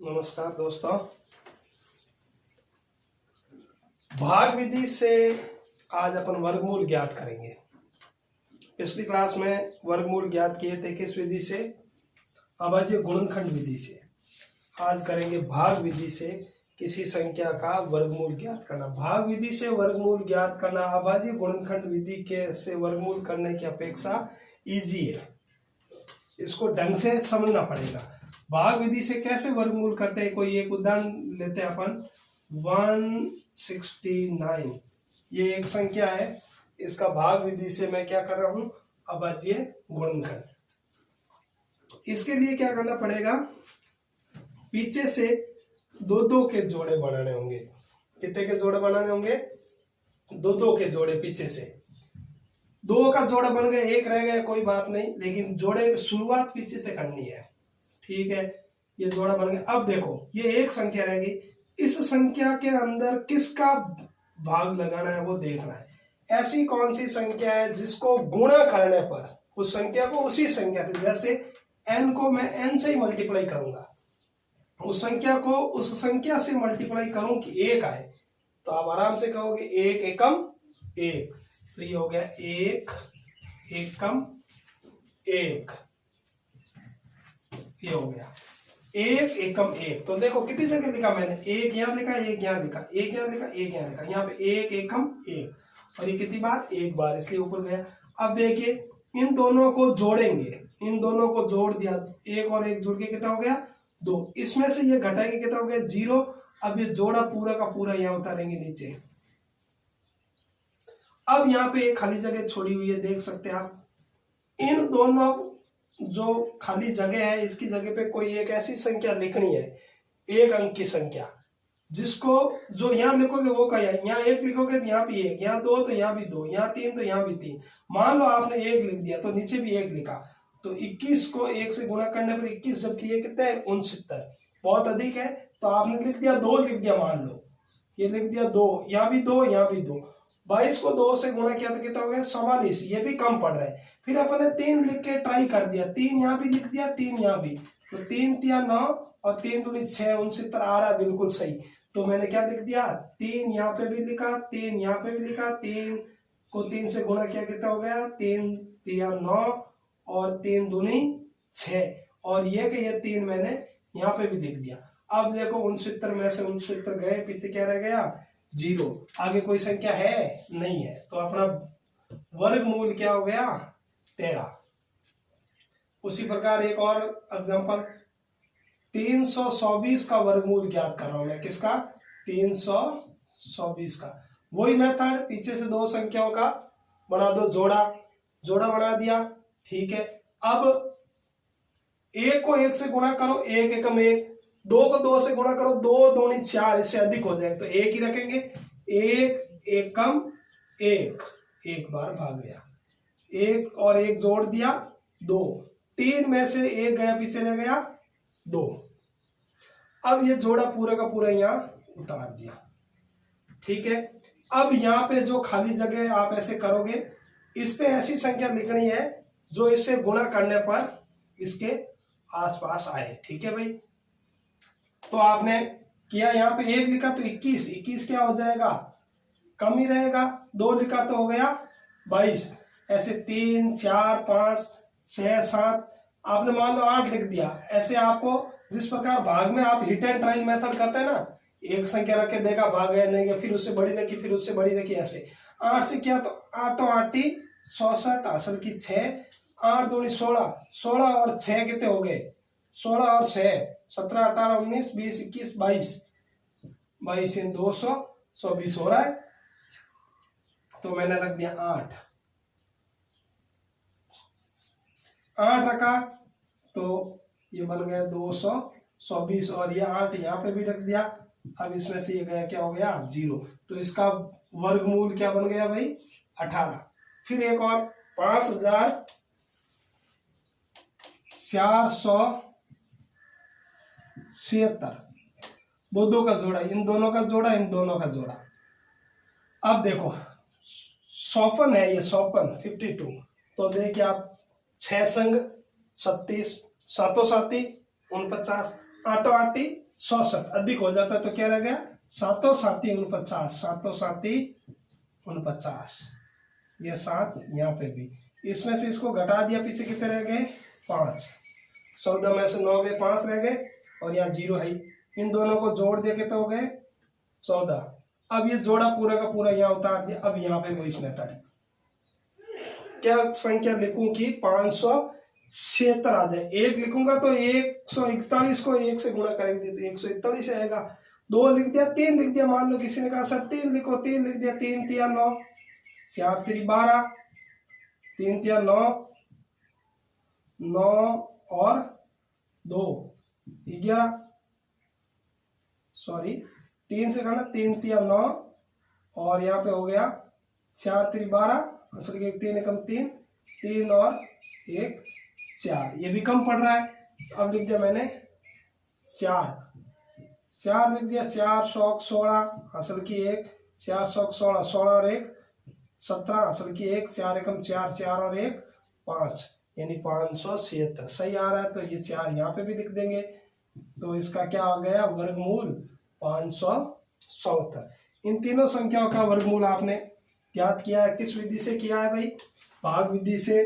नमस्कार दोस्तों। भाग विधि से आज अपन वर्गमूल ज्ञात करेंगे। पिछली क्लास में वर्गमूल ज्ञात किए थे किस विधि से? अभाज्य गुणनखंड विधि से। आज करेंगे भाग विधि से किसी संख्या का वर्गमूल ज्ञात करना। भाग विधि से वर्गमूल ज्ञात करना अभाज्य गुणनखंड विधि के से वर्गमूल करने की अपेक्षा इजी है। इसको ढंग से समझना पड़ेगा। भाग विधि से कैसे वर्गमूल करते हैं, कोई एक उदाहरण लेते हैं अपन। 169 ये एक संख्या है, इसका भाग विधि से मैं क्या कर रहा हूं, अभाज्य गुणनखंड। इसके लिए क्या करना पड़ेगा, पीछे से दो के जोड़े बनाने होंगे। कितने के जोड़े बनाने होंगे? दो के जोड़े। पीछे से दो का जोड़ा बन गया, एक रह गया कोई बात नहीं, लेकिन जोड़े शुरुआत पीछे से करनी है। ठीक है, ये जोड़ा बन गया। अब देखो ये एक संख्या रहेगी, इस संख्या के अंदर किसका भाग लगाना है वो देखना है। ऐसी कौन सी संख्या है जिसको गुणा करने पर उस संख्या को उसी संख्या से, जैसे n को मैं n से ही मल्टीप्लाई करूंगा, उस संख्या को उस संख्या से मल्टीप्लाई करूं कि एक आए, तो आप आराम से कहोगे एक एकम एक। तो ये हो गया एक एकम एक, ये हो गया एक एकम एक। तो देखो कितनी जगह लिखा मैंने, एक यहां लिखा, एक यहां लिखा, एक यहां लिखा, एक यहां लिखा, यहाँ पे एक एकम एक। और ये कितनी बार? एक बार, इसलिए ऊपर गया। अब देखिए इन दोनों को जोड़ेंगे, इन दोनों को जोड़ दिया, एक और एक जुड़ के कितना हो गया? दो। इसमें से ये घटाएंगे, कितना हो गया? 0। अब ये जोड़ा पूरा का पूरा यहाँ उतारेंगे नीचे। अब यहाँ पे एक खाली जगह छोड़ी हुई है, देख सकते हैं आप। इन दोनों जो खाली जगह है, इसकी जगह पे कोई एक ऐसी संख्या लिखनी है, एक अंक की संख्या, जिसको जो यहाँ लिखोगे वो क्या है, यहाँ एक लिखोगे तो यहाँ भी एक, यहाँ दो तो यहाँ भी दो, यहाँ तीन तो यहाँ भी तीन। मान लो आपने एक लिख दिया तो नीचे भी एक लिखा, तो 21 को एक से गुणा करने पर 21, जबकि ये कितना है? 69। बहुत अधिक है तो आपने लिख दिया 2 लिख दिया, मान लो ये लिख दिया 2, यहाँ भी 2, यहाँ भी 2। 22 को 2 से गुणा किया तो कितना हो गया? 44। ये भी कम पड़ रहा है। फिर अपन ने 3 लिख के ट्राई कर दिया, 3 यहाँ भी लिख दिया, 3 यहाँ भी, तो 3 तिया 9 और 3 दूनी 6, 69 आ रहा है, बिल्कुल सही। तो मैंने क्या लिख दिया? 3 यहाँ पे भी लिखा, 3 यहाँ पे भी लिखा, 3 को 3 से गुणा किया, कितना हो गया? 3 तिया 9 और 3 दूनी 6, और ये कि ये 3 मैंने यहाँ पे भी लिख दिया। अब देखो 69 में से 69 गए, पीछे क्या रह गया? 0। आगे कोई संख्या है? नहीं है। तो अपना वर्गमूल क्या हो गया? 13। उसी प्रकार एक और एग्जांपल, 324 का वर्गमूल ज्ञात कर रहा हूं मैं। किसका? 324 का। वही मेथड, पीछे से दो संख्याओं का बना दो जोड़ा, जोड़ा बना दिया। ठीक है, अब एक को एक से गुणा करो, एक एकम एक। 2 को 2 से गुणा करो, 2 दूनी 4, इससे अधिक हो जाएगा तो एक ही रखेंगे। एक एकम एक, एक बार भाग गया, एक और एक जोड़ दिया 2, 3 में से एक गया, पीछे रह गया 2। अब ये जोड़ा पूरा का पूरा यहां उतार दिया। ठीक है, अब यहां पे जो खाली जगह आप ऐसे करोगे, इस पे ऐसी संख्या लिखनी है जो इससे गुणा करने पर इसके आसपास आए। ठीक है भाई, तो आपने किया, यहाँ पे 1 लिखा तो 21, 21 क्या हो जाएगा? कम ही रहेगा। 2 लिखा तो हो गया 22। ऐसे 3 4 5 6 7, आपने मान लो 8 लिख दिया। ऐसे आपको जिस प्रकार भाग में आप हिट एंड ट्रायल मेथड करते हैं ना, एक संख्या रख के देखा भाग गया नहीं गया, फिर उससे बड़ी रखी, फिर उससे बड़ी रखी, ऐसे 8 से किया तो 8 8 66, असल की 6, 8 दूनी 16, 16 और 6 कितने हो गए? 16 और 6 17 18 19 20 21 22, 22 इन 200, 120 हो रहा है। तो मैंने रख दिया 8 रखा तो ये बन गया 220, और ये 8 यहाँ पे भी रख दिया। अब इसमें से ये गया, क्या हो गया? 0। तो इसका वर्गमूल क्या बन गया भाई? 18। फिर एक और 5476, दो का जोड़ा, इन दोनों का जोड़ा, इन दोनों का जोड़ा। अब देखो 54 है, ये 52, तो देखिए आप 6 संग 37, 7 7 49, 8 8 67 अधिक हो जाता है तो क्या रह गया 7 7 49, 7 7 49, ये 7 यहाँ पे भी, इसमें से इसको घटा दिया, पीछे कितने रह गए 5, 14 में से 9 गए 5 रह गए और यहाँ 0 है, इन दोनों को जोड़ दे के तो हो गए 14। अब ये जोड़ा पूरा का पूरा यहाँ उतार दिया। अब यहाँ पे वही मेथड, क्या संख्या लिखूं कि 576 आ जाए। एक लिखूंगा तो 141 को 1 से गुणा करेंगे तो 141 आएगा। 2 लिख दिया, 3 लिख दिया, मान लो किसी ने कहा सर 3 लिखो, 3 लिख दिया, 3 3 9, 4 3 12, 3 3 9, 9 और 2 11, सॉरी 3 से करना, 3 3 9 और यहाँ पे हो गया 4 3 12, असल के 3 एकम 3, 3 और 1 4, ये भी कम पड़ रहा है। अब लिख दिया मैंने 4 लिख दिया, 4 शौक 16, असल की 1, 4 शौक 16, 16 और 1 17, असल की 1, 4 एकम 4, 4 और 1 5, यानी 576 सही आ रहा है। तो ये 4 यहाँ पे भी लिख देंगे, तो इसका क्या आ गया वर्गमूल 577। इन तीनों संख्याओं का वर्गमूल आपने ज्ञात किया है। किस विधि से किया है भाई? भाग विधि से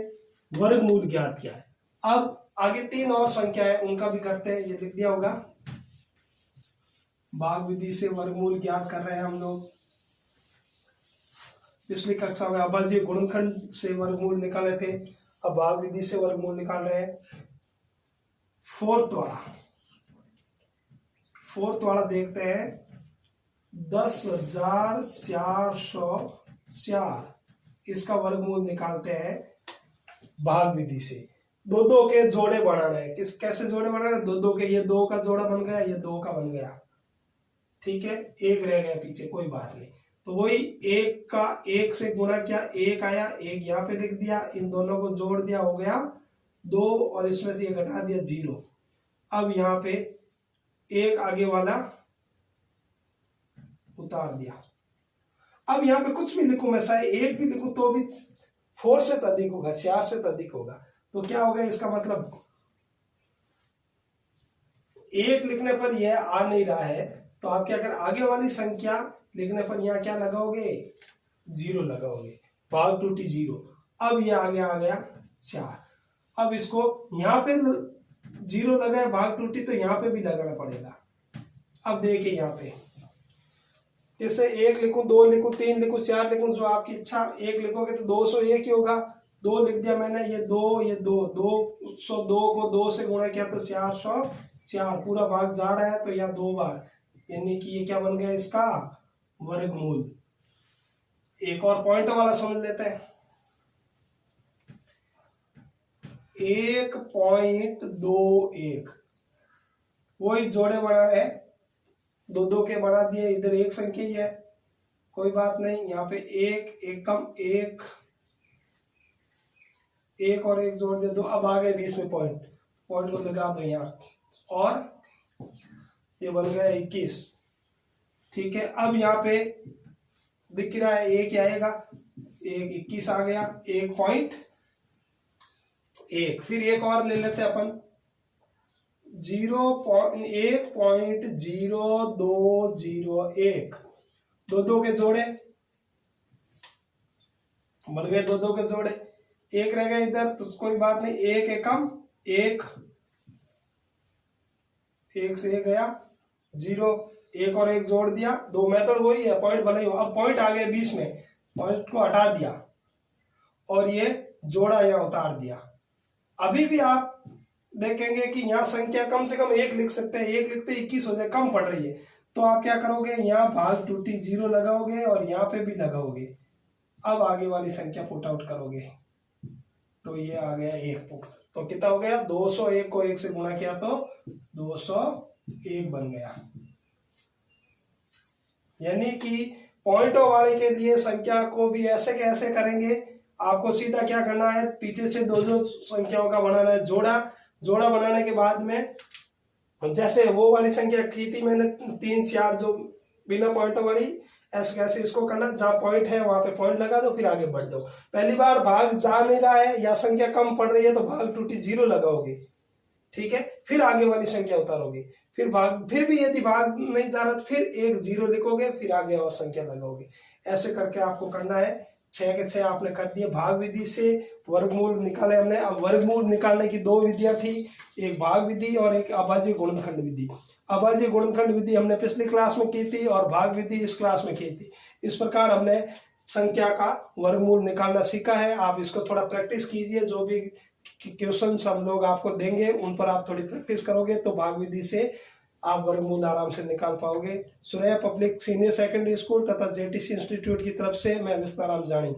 वर्गमूल ज्ञात किया है। अब आगे 3 और संख्या है, उनका भी करते हैं, ये लिख दिया होगा। भाग विधि से वर्गमूल ज्ञात कर रहे हैं हम लोग। पिछली कक्षा में अभाज्य गुणनखंड से वर्गमूल निकाले थे, अब भाग विधि से वर्गमूल निकाल रहे हैं। फोर्थ वाला देखते हैं, 10,404, इसका वर्गमूल निकालते हैं भाग विधि से। 2 के जोड़े बनाना है। कैसे जोड़े बनाना है? 2 के, ये 2 का जोड़ा बन गया, ये 2 का बन गया, ठीक है, 1 रह गया पीछे, कोई बात नहीं। तो वही 1 का 1 से गुणा किया, 1 आया, 1 यहाँ पे लिख दिया, इन दोनों को जोड़ दिया, हो गया 2 और इसमें से ये घटा दिया 0। अब यहाँ पे 1 आगे वाला उतार दिया। अब यहाँ पे कुछ भी लिखूं मैं, चाहे 1 भी लिखूं तो भी 4 से तो अधिक होगा, 4 से तो अधिक होगा। तो क्या होगा इसका मतलब? 1 लिखने पर यह आ नहीं रहा है, तो आप क्या कर, आगे वाली संख्या लिखने पर यहाँ क्या लगाओगे? 0 लगाओगे, भाग टूटी 0। अब ये आगे आ गया 4। अब इसको यहाँ पे 0 लगाए, भाग टूटी, तो यहाँ पे भी लगाना पड़ेगा। अब देखिए यहाँ पे, जैसे 1 लिखूं, 2 लिखूं, 3 लिखूं, 4 लिखूं, जो आपकी इच्छा। 1 लिखोगे तो 201 ही होगा। 2 लिख दिया मैंने, ये 2, ये 2, 202 को 2 से गुणा किया तो 404, पूरा भाग जा रहा है तो यहाँ 2 बार, यानी कि ये क्या बन गया इसका वर्गमूल। एक और पॉइंट वाला समझ लेते हैं। 1.21, वही जोड़े बनाने हैं, 2 के बना दिए, इधर एक संख्या ही है, कोई बात नहीं। यहाँ पे 1 एकम 1 और 1 जोड़ दे दो। अब आ गए बीच में पॉइंट को लगा दो यहाँ, और ये बन गया 21, ठीक है। अब यहाँ पे दिख रहा है 1 आएगा, 1 21 आ गया, 1.1। फिर एक और ले लेते हैं अपन, 1.0201, 2 के जोड़े बन गए, 2 के जोड़े, 1 रह गया इधर, तो कोई बात नहीं, 1 एकम 1, 1 से 1 गया 0, 1 और 1 जोड़ दिया, 2 मेथड वही है, पॉइंट भले ही हो। अब पॉइंट आ गए बीच में, पॉइंट को हटा दिया और ये जोड़ा यहाँ उतार दिया। अभी भी आप देखेंगे कि यहाँ संख्या कम से कम 1 लिख सकते हैं, 1 लिखते 21 हो जाए, कम पड़ रही है, तो आप क्या करोगे, यहाँ भाग टूटी 0 लगाओगे और यहाँ पे भी लगाओगे। अब आगे वाली संख्या पुट आउट करोगे तो ये आ गया 1 पुट, तो कितना हो गया, 201 को 1 से गुणा किया तो 201 बन गया। यानी कि पॉइंटों वाले के लिए संख्या को भी ऐसे कैसे करेंगे, आपको सीधा क्या करना है, पीछे से 2 संख्याओं का बनाना है जोड़ा बनाने के बाद में, जैसे वो वाली संख्या की थी मैंने 3 4 जो बिना पॉइंटों वाली, ऐसे कैसे इसको करना, जहाँ पॉइंट है वहां पे पॉइंट लगा दो, फिर आगे बढ़ जाओ। पहली बार भाग जा नहीं रहा है या संख्या कम पड़ रही है तो भाग टूटी 0 लगाओगे, ठीक है, फिर आगे वाली संख्या उतारोगे। फिर भी यदि भाग नहीं जा रहा तो फिर एक जीरो लिखोगे, फिर आगे और संख्या लगाओगे। ऐसे करके आपको करना है। 6 के 6 आपने कर दिए। भाग विधि से वर्गमूल निकाले हमने। अब वर्गमूल निकालने की दो विधियां थी, एक भाग विधि और एक अभाज्य गुणनखंड विधि। अभाज्य गुणनखंड विधि हमने पिछली क्लास में की थी और भाग विधि इस क्लास में की थी। इस प्रकार हमने संख्या का वर्गमूल निकालना सीखा है। आप इसको थोड़ा प्रैक्टिस कीजिए, जो भी क्वेश्चंस हम लोग आपको देंगे उन पर आप थोड़ी प्रैक्टिस करोगे तो भाग विधि से आप वर्गमूल आराम से निकाल पाओगे। Suraiya public senior secondary school तथा जेटीसी इंस्टीट्यूट की तरफ से मैं विस्ताराम जानी।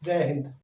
जय हिंद।